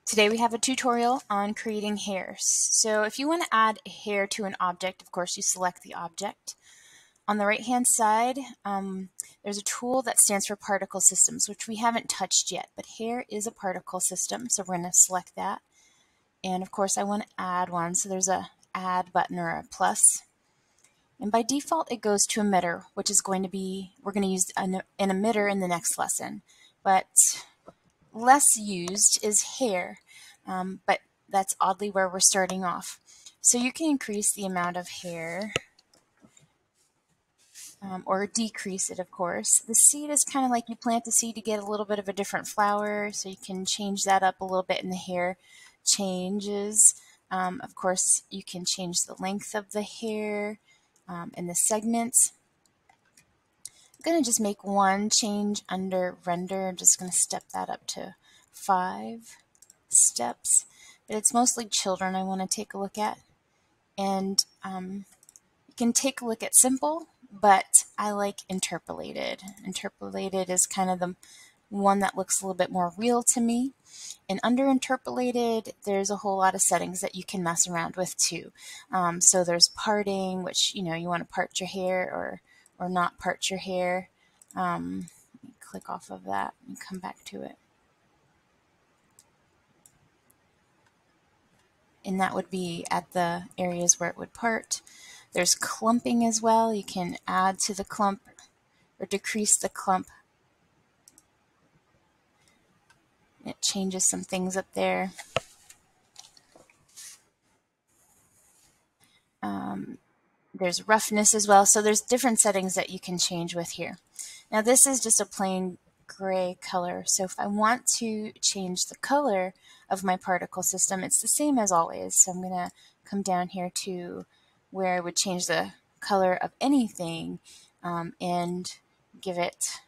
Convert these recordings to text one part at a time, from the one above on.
Today we have a tutorial on creating hairs. So if you want to add a hair to an object, of course you select the object. On the right hand side, there's a tool that stands for particle systems, which we haven't touched yet, but hair is a particle system, so we're going to select that. And of course I want to add one, so there's a add button or a plus. And by default it goes to emitter, which is going to be, we're going to use an emitter in the next lesson. But less used is hair, but that's oddly where we're starting off. So you can increase the amount of hair or decrease it, of course. The seed is kind of like you plant the seed to get a little bit of a different flower, so you can change that up a little bit and the hair changes. Of course, you can change the length of the hair and the segments. I'm going to just make one change under render. I'm just going to step that up to 5 steps. But it's mostly children I want to take a look at. And you can take a look at simple, but I like interpolated. Interpolated is kind of the one that looks a little bit more real to me. And under interpolated, there's a whole lot of settings that you can mess around with too. So there's parting, which you want to part your hair or not part your hair. Click off of that and come back to it. And that would be at the areas where it would part. There's clumping as well. You can add to the clump or decrease the clump. It changes some things up there. There's roughness as well. So there's different settings that you can change with here. Now this is just a plain gray color. So if I want to change the color of my particle system, it's the same as always. So I'm going to come down here to where I would change the color of anything and give it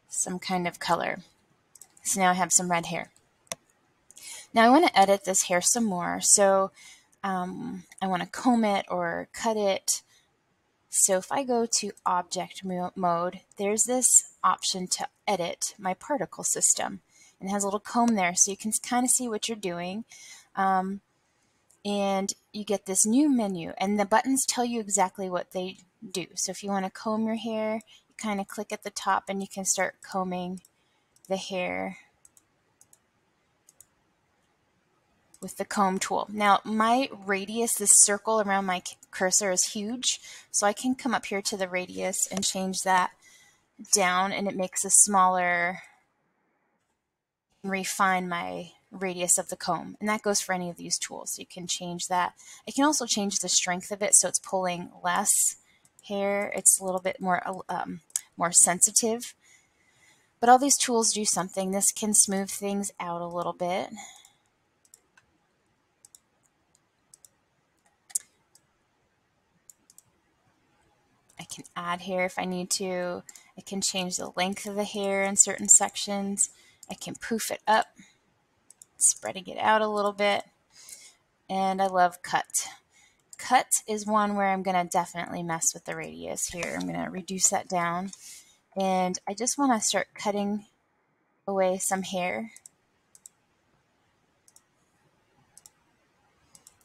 some kind of color. So now I have some red hair. Now I want to edit this hair some more. So I want to comb it or cut it. So if I go to object mode, there's this option to edit my particle system. And it has a little comb there so you can kind of see what you're doing. And you get this new menu, and the buttons tell you exactly what they do. So if you want to comb your hair, you kind of click at the top and you can start combing the hair with the comb tool. Now my radius, this circle around my cursor, is huge, so I can come up here to the radius and change that down, and it makes a smaller, refine my radius of the comb, and that goes for any of these tools. So you can change that. I can also change the strength of it so it's pulling less hair. It's a little bit more more sensitive, but all these tools do something. This can smooth things out a little bit. I can add hair if I need to. I can change the length of the hair in certain sections. I can poof it up, spreading it out a little bit. And I love cut. Cut is one where I'm going to definitely mess with the radius here. I'm going to reduce that down. And I just want to start cutting away some hair.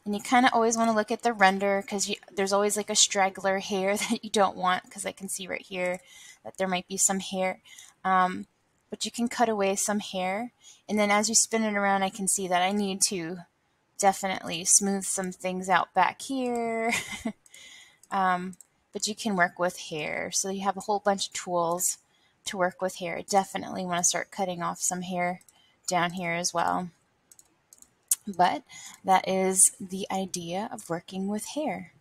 And you kind of always want to look at the render because there's always like a straggler hair that you don't want, because I can see right here that there might be some hair. But you can cut away some hair. And then as you spin it around, I can see that I need to definitely smooth some things out back here. But you can work with hair. So you have a whole bunch of tools to work with hair. I definitely want to start cutting off some hair down here as well. But that is the idea of working with hair.